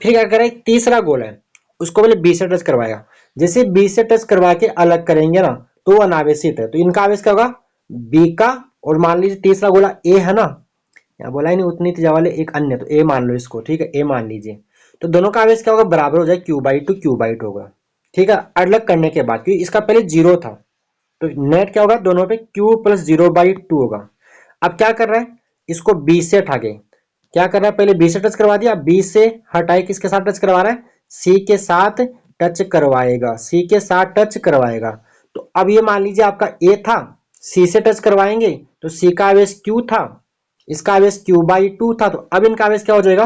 फिर क्या करें, तीसरा गोल है उसको पहले बी से टच करवाएगा। जैसे बी से टच करवा के अलग करेंगे ना तो वो अनावेशित है, तो इनका आवेश क्या होगा बी का। और मान लीजिए तीसरा गोला ए है ना, यहाँ बोला ही नहीं उतनी त्रिज्या वाले एक अन्य, तो ए मान लो इसको, ठीक है ए मान लीजिए। तो दोनों का आवेश क्या होगा, बराबर हो जाए, क्यू/2 होगा। ठीक है, अलग करने के बाद क्योंकि इसका पहले जीरो था तो नेट क्या होगा दोनों पे q+0/2 होगा। अब क्या कर रहा है, इसको बी से हटा के क्या कर रहा है, पहले बी से टच करवा दिया, बी से हटाए किसके साथ टच करवा रहा है, सी के साथ टच करवाएगा, सी के साथ टच करवाएगा। तो अब ये मान लीजिए आपका ए था, सी से टच करवाएंगे तो सी का आवेश क्यू था, इसका आवेश q/2 था। तो अब इनका आवेश क्या हो जाएगा,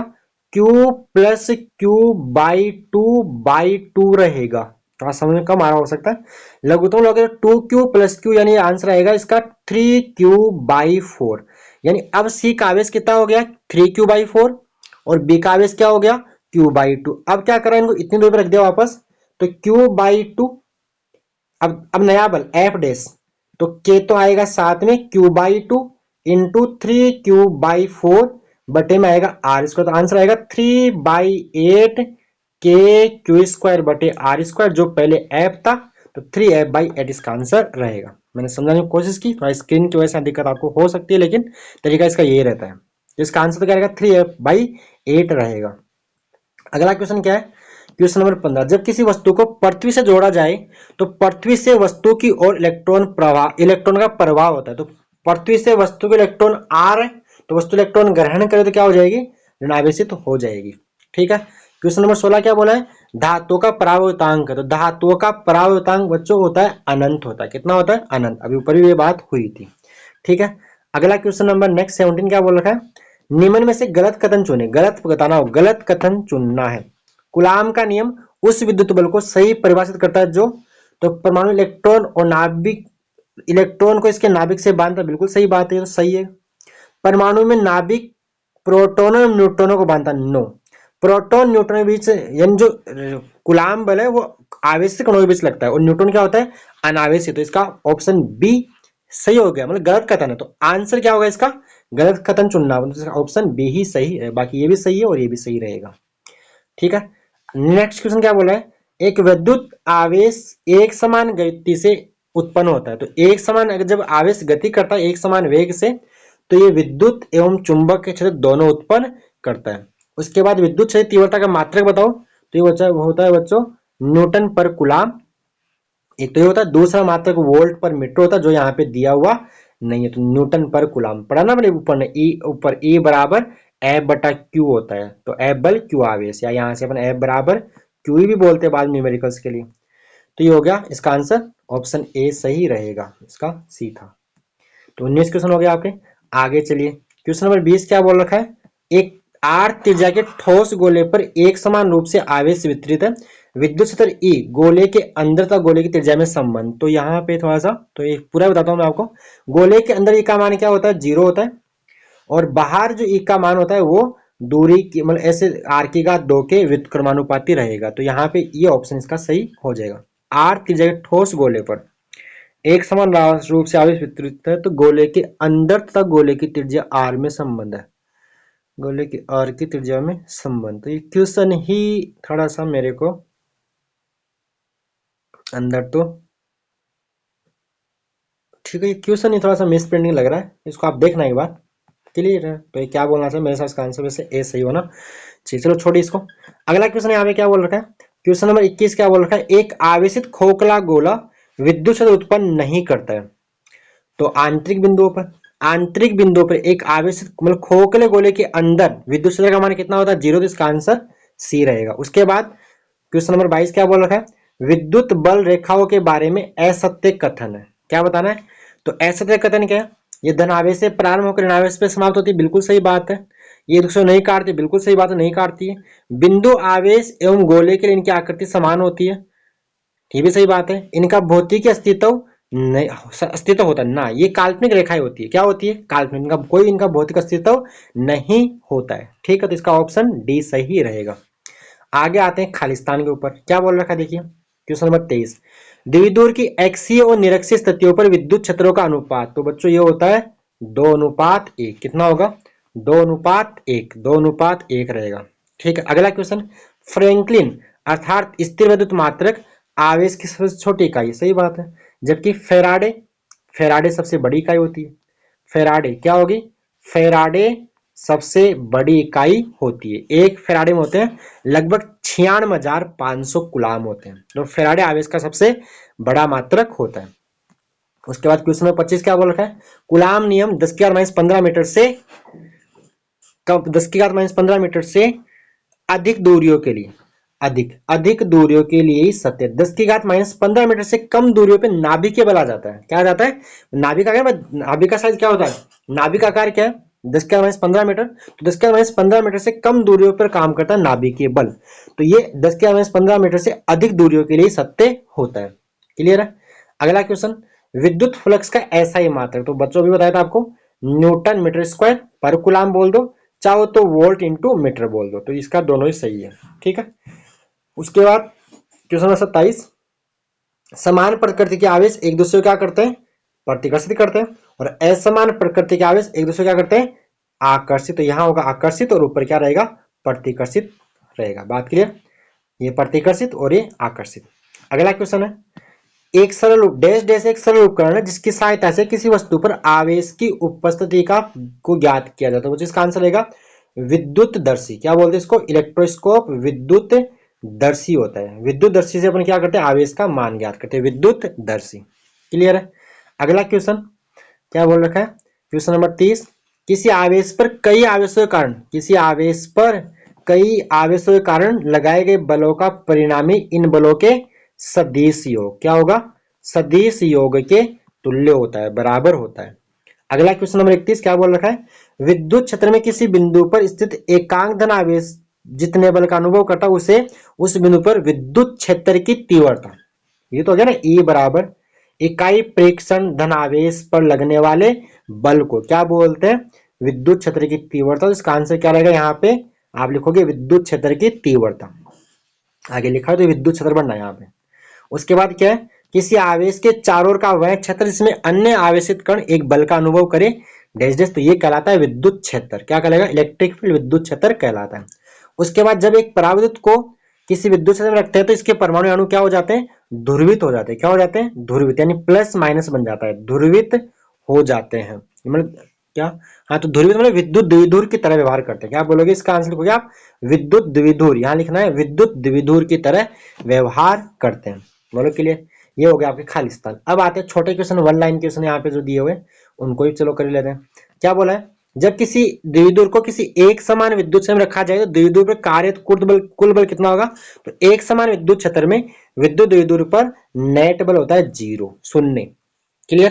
q+q/2/2 रहेगा। थोड़ा समझ में कम आ रहा हो सकता है, लघुत्तम लॉग 2q+q यानी आंसर आएगा इसका 3q/4। यानी अब सी का आवेश कितना हो गया 3q/4 और बी का आवेश क्या हो गया q/2। अब क्या करा इनको इतनी दूर पर रख दिया वापस, तो q/2। अब नया बल एफ डैश, तो के तो आएगा साथ में q/2 इंटू 3q/4 बटे में आएगा आर स्क्वायर। तो आंसर आएगा 3/8 के क्यू स्क्वायर बटे आर स्क्वायर, जो पहले एफ था तो 3F/8 इसका आंसर रहेगा। मैंने समझाने की कोशिश की, थोड़ा स्क्रीन की वजह से दिक्कत आपको हो सकती है लेकिन तरीका इसका ये रहता है। तो इसका आंसर तो क्या रहेगा 3F/8 रहेगा। अगला क्वेश्चन क्या है, क्वेश्चन नंबर 15। जब किसी वस्तु को पृथ्वी से जोड़ा जाए तो पृथ्वी से वस्तु की ओर इलेक्ट्रॉन का प्रवाह होता है। तो पृथ्वी से वस्तु के इलेक्ट्रॉन आ रहे तो वस्तु इलेक्ट्रॉन ग्रहण करे तो क्या हो जाएगी, ऋणावेशित हो जाएगी। ठीक है, क्वेश्चन नंबर 16 क्या बोला है, धातुओं का परावर्तांक। तो धातुओं का परावर्तांक बच्चों होता है अनंत होता है। कितना होता है, अनंत। अभी ऊपर भी ये बात हुई थी। ठीक है, अगला क्वेश्चन नंबर नेक्स्ट 17 क्या बोल रखा है, निम्न में से गलत कथन चुने। गलत बताना हो, गलत कथन चुनना है। कूलाम का नियम उस विद्युत बल को सही परिभाषित करता है जो, तो परमाणु इलेक्ट्रॉन और नाभिक इलेक्ट्रॉन को इसके नाभिक से बांधता है, बिल्कुल सही बात है, तो सही है। परमाणु में नाभिक प्रोटॉनों और न्यूट्रॉनों को बांधता है, नो। प्रोटॉन न्यूट्रॉन के बीच यानी जो कूलाम बल है वो आवेशित कणों के बीच लगता है और न्यूट्रॉन क्या होता है अनावेशित। तो इसका ऑप्शन बी सही हो गया, मतलब गलत कथन है। तो आंसर क्या होगा इसका, गलत कथन चुनना, मतलब ऑप्शन बी ही सही है। बाकी ये भी सही है और ये भी सही रहेगा। ठीक है, नेक्स्ट क्वेश्चन क्या बोला है, एक विद्युत आवेश एक समान गति से उत्पन्न होता है। तो एक समान, अगर जब आवेश गति करता है एक समान वेग से तो ये विद्युत एवं चुंबक के क्षेत्र दोनों उत्पन्न करता है। उसके बाद विद्युत क्षेत्र तीव्रता का मात्रक बताओ। तो ये होता है बच्चों न्यूटन पर कूलाम, एक तो ये होता है। दूसरा मात्रक वोल्ट पर मीटर होता है जो यहाँ पे दिया हुआ नहीं है, तो न्यूटन पर कूलाम पढ़ा ना मैंने ऊपर ने, ई ऊपर ई बराबर F/Q होता है। तो F बल Q आवेश, या यहाँ से अपन F बराबर Q भी बोलते हैं बाद न्यूमेरिकल्स के लिए। तो ये हो गया इसका आंसर, ऑप्शन ए सही रहेगा, इसका सी था। तो 19 क्वेश्चन हो गया आपके। आगे चलिए, क्वेश्चन नंबर 20 क्या बोल रखा है, एक आर त्रिज्या के ठोस गोले पर एक समान रूप से आवेश वितरित है, विद्युत क्षेत्र ई गोले के अंदर तथा गोले की त्रिज्या में संबंध। तो यहाँ पे थोड़ा सा तो ये पूरा बताता हूँ मैं आपको। गोले के अंदर ई का मान क्या होता है, 0 होता है, और बाहर जो ई का मान होता है वो दूरी की मतलब ऐसे आर की घात 2 के व्युत्क्रमानुपाती रहेगा। तो यहाँ पे ये ऑप्शन इसका सही हो जाएगा। आर त्रिज्या के ठोस गोले पर एक समान रूप से आवेश वितरित है, तो गोले के अंदर तथा गोले की त्रिज्या आर में संबंध है, गोले की आर की त्रिज्या में संबंध। तो ये क्वेश्चन ही थोड़ा सा मेरे को अंदर तो ठीक है, ये क्वेश्चन ही थोड़ा सा मिस प्रिंटिंग लग रहा है, इसको आप देखना एक बार क्लियर है। तो ये क्या बोलना चाहिए मेरे साथ, इसका आंसर वैसे ए सही होना चाहिए। चलो छोड़िए इसको। अगला क्वेश्चन यहाँ पे क्या बोल रखा है, क्वेश्चन नंबर 21 क्या बोल रखा है, एक आवेशित खोखला गोला विद्युत क्षेत्र उत्पन्न नहीं करता है। तो आंतरिक बिंदुओं पर एक आवेशित मतलब खोखले गोले के अंदर विद्युत क्षेत्र का मान कितना होता है, 0। तो इसका आंसर सी रहेगा। उसके बाद क्वेश्चन नंबर 22 क्या बोल रखा है, विद्युत बल रेखाओं के बारे में असत्य कथन है। क्या बताना है, तो असत्य कथन क्या है, ये धन आवेश से प्रारंभ होकर ऋण आवेश पे समाप्त होती है, बिल्कुल सही बात है। ये दूसरे नहीं काटती, बिल्कुल सही बात है, नहीं काटती है। बिंदु आवेश एवं गोले के लिए इनकी आकृति समान होती है, ये भी सही बात है। इनका भौतिक अस्तित्व नहीं, अस्तित्व होता है ना, ये काल्पनिक रेखाएं होती है। क्या होती है, काल्पनिक, इनका कोई इनका भौतिक अस्तित्व नहीं होता है। ठीक है, तो इसका ऑप्शन डी सही रहेगा। आगे आते हैं खालिस्तान के ऊपर। क्या बोल रखा है देखिए, क्वेश्चन नंबर 23, द्विध्रुव की एक्सीय और निरक्षीय स्थितियों पर विद्युत क्षेत्रों का अनुपात। तो बच्चों ये होता है 2:1। कितना होगा, 2:1, 2:1 रहेगा। ठीक है, अगला क्वेश्चन, फ्रैंकलिन अर्थात स्थिर विद्युत मात्रक आवेश की सबसे छोटी इकाई, सही बात है। जबकि फेराडे, फेराडे सबसे बड़ी इकाई होती है। फेराडे क्या होगी, फेराडे सबसे बड़ी इकाई होती है। एक फेराडे में होते हैं लगभग 96,500 कुलाम होते हैं। तो फेराडे आवेश का सबसे बड़ा मात्रक होता है। उसके बाद क्वेश्चन नंबर 25 क्या बोल रखा है, कुलाम नियम 10⁻15 मीटर से कम, 10⁻15 मीटर से अधिक दूरियों के लिए, अधिक दूरियों के लिए ही सत्य। 10⁻15 मीटर से कम दूरियों पे नाभिकीय बल आ जाता है। क्या आ जाता है, नाभिक का क्या, नाभिक का साइज क्या होता है, नाभिक का आकार क्या है, 10⁻15 मीटर। तो 10⁻15 मीटर से कम दूरियों पर काम करता है नाभिकीय बल। तो ये 10⁻15 मीटर से अधिक दूरियों के लिए सत्य होता है। क्लियर है। अगला क्वेश्चन, विद्युत फ्लक्स का ऐसा ही मात्रक, तो बच्चों भी बताया था आपको, न्यूटन मीटर स्क्वायर पर कुलाम बोल दो, चाहो तो वोल्ट इंटू मीटर बोल दो, तो इसका दोनों ही सही है। ठीक है। उसके बाद क्वेश्चन नंबर 27, समान प्रकृति के आवेश एक दूसरे को क्या करते हैं, प्रतिकर्षित करते हैं, और असमान प्रकृति के आवेश एक दूसरे को क्या करते हैं, आकर्षित। तो यहाँ होगा आकर्षित और ऊपर क्या रहेगा, प्रतिकर्षित रहेगा। बात क्लियर, ये प्रतिकर्षित और ये आकर्षित। अगला क्वेश्चन है, एक सरल डैश डैश एक सरल उपकरण है जिसकी सहायता से किसी वस्तु पर आवेश की उपस्थिति का को ज्ञात किया जाता है। तो इसका आंसर रहेगा विद्युत दर्शी। क्या बोलते हैं इसको, इलेक्ट्रोस्कोप विद्युत दर्शी होता है। विद्युत दर्शी से अपन क्या करते हैं, आवेश का मान ज्ञात करते हैं, विद्युत दर्शी। क्लियर है। अगला क्वेश्चन क्या बोल रखा है, क्वेश्चन नंबर 30, किसी आवेश पर कई आवेशों के कारण, किसी आवेश पर कई आवेशों के कारण लगाए गए बलों का परिणामी इन बलों के सदिश योग क्या होगा, सदिश योग के तुल्य होता है, बराबर होता है। अगला क्वेश्चन नंबर 31 क्या बोल रखा है, विद्युत क्षेत्र में किसी बिंदु पर स्थित एकांक धन आवेश जितने बल का अनुभव करता है उसे उस बिंदु पर विद्युत क्षेत्र की तीव्रता, ये तो हो गया ना, E बराबर इकाई प्रेक्षण धन आवेश पर लगने वाले बल को क्या बोलते हैं, विद्युत क्षेत्र की तीव्रता। तो इसका आंसर क्या रहेगा, यहाँ पे आप लिखोगे विद्युत क्षेत्र की तीव्रता। आगे लिखा है तो विद्युत क्षेत्र बनना है यहाँ पे। उसके बाद क्या है, किसी आवेश के चारों ओर का वह क्षेत्र जिसमें अन्य आवेशित कण एक बल का अनुभव करे डैश डैश, तो ये कहलाता है विद्युत क्षेत्र। क्या कहलाएगा, इलेक्ट्रिक फील्ड विद्युत क्षेत्र कहलाता है। उसके बाद जब एक पराविद्युत को किसी विद्युत क्षेत्र में रखते हैं तो इसके परमाणु अणु क्या हो जाते हैं, ध्रुवित हो जाते हैं। क्या हो जाते हैं, ध्रुवित, यानी प्लस माइनस बन जाता है, ध्रुवित हो जाते हैं। मतलब क्या, हाँ, तो ध्रुवित मतलब विद्युत द्विध्रुव की तरह व्यवहार करते हैं। क्या बोलोगे, इसका आंसर लिखोगे आप विद्युत द्विध्रुव, यहाँ लिखना है विद्युत द्विध्रुव की तरह व्यवहार करते हैं। बोलो क्लियर। ये हो गया आपके खालिस्तान। अब आते हैं छोटे क्वेश्चन, वन लाइन क्वेश्चन यहाँ पे जो दिए हुए उनको भी चलो कर लेते हैं। क्या बोला है, जब किसी द्विध्रुव को किसी एक समान विद्युत क्षेत्र में रखा जाए तो द्विध्रुव पर कार्य कुल बल कितना होगा, तो एक समान विद्युत क्षेत्र में विद्युत द्विध्रुव पर नेट बल होता है 0, शून्य। क्लियर।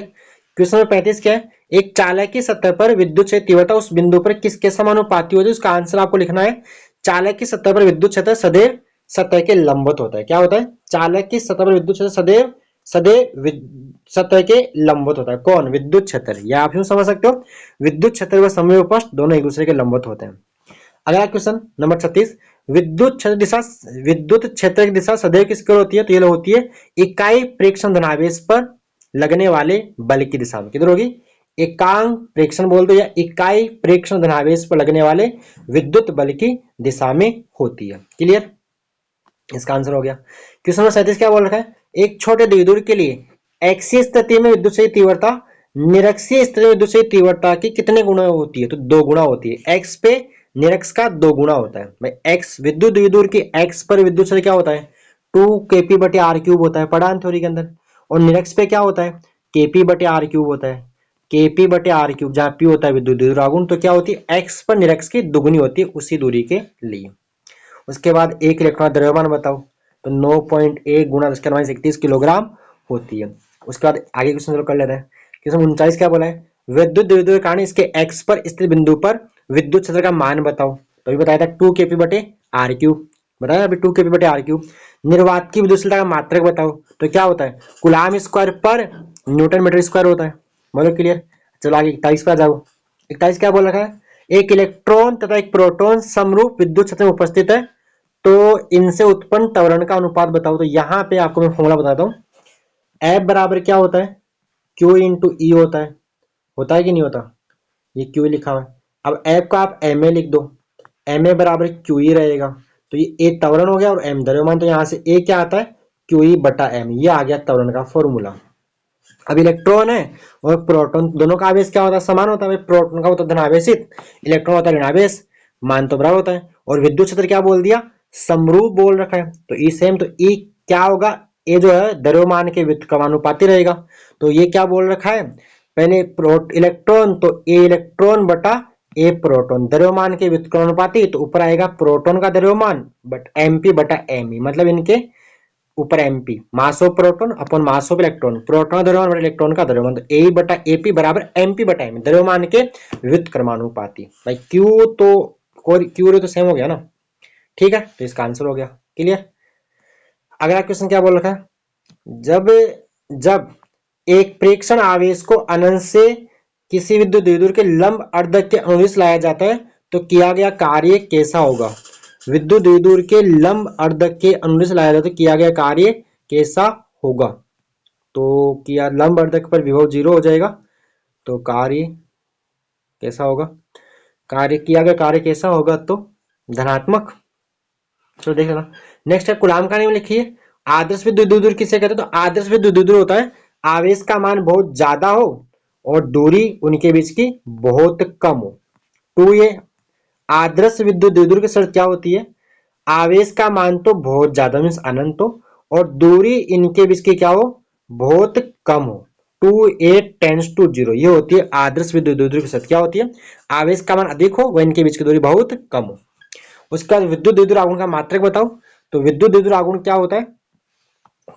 क्वेश्चन नंबर 35 क्या है, एक चालक की सतह पर विद्युत क्षेत्र तीव्रता उस बिंदु पर किसके समानुपाती होती है, उसका आंसर आपको लिखना है, चालक की सतह पर विद्युत क्षेत्र सदैव सतह के लंबवत होता है। क्या होता है, चालक की सतह पर विद्युत क्षेत्र सदैव सदैव सतह के लंबवत होता है। कौन, विद्युत क्षेत्र। या आप यूं समझ सकते हो, विद्युत क्षेत्र व समव्य पृष्ठ दोनों एक दूसरे के लंबवत होते हैं। अगला क्वेश्चन नंबर 36, विद्युत क्षेत्र दिशा, विद्युत क्षेत्र की दिशा सदैव किसकी ओर होती है, तो ये होती है इकाई प्रेक्षण धनावेश पर लगने वाले बल की दिशा में। किधर होगी, एकांक प्रेक्षण बोल दो या इकाई प्रेक्षण धनावेश पर लगने वाले विद्युत बल की दिशा में होती है। क्लियर, इसका आंसर हो गया। क्वेश्चन नंबर 37 क्या बोल रखा है, एक छोटे द्विध्रुव के लिए एक्सीय स्थिति में विद्युत क्षेत्र तीव्रता निरक्षीय स्थिति में विद्युत क्षेत्र तीव्रता की कितने गुना होती है, तो 2 गुना होती है। एक्स पे निरक्ष का 2 गुना होता है। भाई एक्स विद्युत द्विध्रुव की एक्स पर विद्युत क्षेत्र क्या होता है, 2 kp/r³ होता है, पढ़ा है थ्योरी के अंदर। और निरक्ष पे क्या होता है, kp/r³ होता है, kp/r³, जहाँ p होता है विद्युत द्विध्रुव आघूर्ण, तो क्या होती है x पर निरक्ष की दुगुनी होती है उसी दूरी के लिए। उसके बाद एक इलेक्ट्रॉन द्रव्यमान बताओ, तो 9.1 गुणा 10⁻31 किलोग्राम होती है। उसके बाद आगे क्वेश्चन चलो कर लेते हैं। क्वेश्चन 39 क्या बोला है, विद्युत द्विध्रुव के कारण इसके x पर स्थित बिंदु पर विद्युत क्षेत्र का मान बताओ। तो अभी बताया था 2 kp/r³, बताया अभी 2 kp/r³। निर्वात की विद्युत का मात्रक बताओ, तो क्या होता है कूलाम स्क्वायर पर न्यूटन मीटर स्क्वायर होता है। बोलो क्लियर। चलो आगे 41 पर जाओ। 41 क्या बोल रखा है, एक इलेक्ट्रॉन तथा एक प्रोटॉन समरूप विद्युत क्षेत्र में उपस्थित है, तो इनसे उत्पन्न त्वरण का अनुपात बताओ। तो यहाँ पे आपको मैं फॉर्मूला बताता हूँ। F बराबर क्या होता है, Q इंटू ई होता है कि नहीं होता, ये Q लिखा हुआ है। अब F का आप ma लिख दो, ma बराबर QE रहेगा, तो ये A त्वरण हो गया और m द्रव्यमान, तो यहाँ से A क्या आता है QE/m, ये आ गया त्वरण का फॉर्मूला। अब इलेक्ट्रॉन है और प्रोटॉन, दोनों का आवेश क्या होता है, समान होता है। प्रोटॉन का होता है धनावेशित, इलेक्ट्रॉन होता है ऋणावेश, मान तो बराबर होता है। और विद्युत क्षेत्र क्या बोल दिया, समरूप बोल रखा है, तो ई सेम, तो ई क्या होगा, ए जो है द्रव्यमान के व्युत्क्रमानुपाती रहेगा। तो ये क्या बोल रखा है, पहले इलेक्ट्रॉन, तो ए इलेक्ट्रॉन बटा ए प्रोटॉन, द्रव्यमान के व्युत्क्रमानुपाती, तो ऊपर आएगा प्रोटॉन का द्रव्यमान बट mp/me, मतलब इनके ऊपर mp, mass of proton upon mass of electron, proton का द्रव्यमान बटा इलेक्ट्रॉन का द्रव्यमान, तो A/AP बराबर mp/m, द्रव्यमान के व्युत्क्रमानुपाती। भाई क्यू तो क्यू तो सेम हो गया ना, ठीक है, तो इसका आंसर हो गया क्लियर। अगला क्वेश्चन क्या बोल रखा है, जब जब एक प्रेक्षण आवेश को अनंत से किसी विद्युत द्विध्रुव के लंब अर्धक के अनुदिश लाया जाता है, तो किया गया कार्य कैसा होगा। विद्युत द्विध्रुव के लंब अर्धक के अनुदिश लाया जाता है, तो किया गया कार्य कैसा होगा। तो किया लंब अर्धक पर विभव 0 हो जाएगा, तो कार्य कैसा होगा, कार्य किया गया कार्य कैसा होगा, तो धनात्मक। चलो देख लेना। नेक्स्ट है कूलाम का नियम लिखिए। आदर्श विद्युत द्विध्रुव किसे कहते हैं, तो आदर्श विद्युत द्विध्रुव होता है आवेश का मान बहुत ज्यादा हो और दूरी उनके बीच की बहुत कम हो। टू ये आदर्श विद्युत द्विध्रुव की शर्त क्या होती है, आवेश का मान तो बहुत ज्यादा मीन्स अनंत हो और दूरी इनके बीच की क्या हो, बहुत कम हो। 2a → 0, ये होती है आदर्श विद्युत द्विध्रुव की शर्त। क्या होती है, आवेश का मान अधिक हो व इनके बीच की दूरी बहुत कम हो। उसके बाद विद्युत द्विध्रुव आघूर्ण का मात्रक बताओ। तो विद्युत द्विध्रुव आघूर्ण क्या होता है,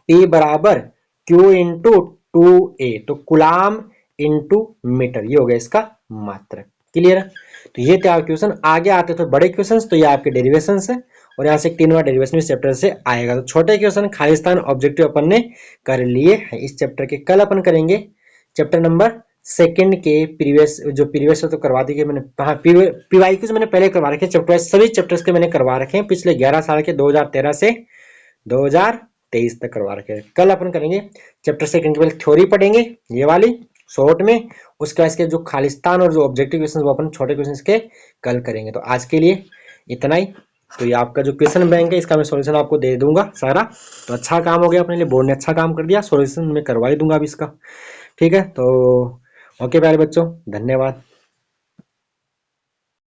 P बराबर Q इंटू 2a, तो कुलाम इंटू मीटर, ये हो गया इसका मात्रक। क्लियर है। तो ये थे आपके क्वेश्चन। आगे आते थे बड़े क्वेश्चंस, तो ये आपके डेरिवेशन है और यहाँ से 3 बार डेरिवेशन इस चैप्टर से आएगा। तो छोटे क्वेश्चन खालिस्तान ऑब्जेक्टिव अपन ने कर लिए हैं इस चैप्टर के। कल अपन करेंगे चैप्टर नंबर सेकंड के प्रीवियस, जो प्रीवियस तो करवा दी मैंने, हाँ पीवाईक्यूज मैंने पहले करवा रखे, चैप्टर सभी चैप्टर्स के मैंने करवा रखे हैं पिछले 11 साल के, 2013 से 2023 तक करवा रखे हैं। कल अपन करेंगे चैप्टर सेकंड की थ्योरी पढ़ेंगे ये वाली शॉर्ट में, उसके बाद इसके जो खालिस्तान और जो ऑब्जेक्टिव क्वेश्चन वो अपन छोटे क्वेश्चन के कल करेंगे। तो आज के लिए इतना ही। तो ये आपका जो क्वेश्चन बैंक है इसका मैं सॉल्यूशन आपको दे दूंगा सारा। तो अच्छा काम हो गया अपने लिए, बोर्ड ने अच्छा काम कर दिया, सॉल्यूशन मैं करवा ही दूंगा अब इसका। ठीक है, तो ओके प्यारे बच्चों, धन्यवाद।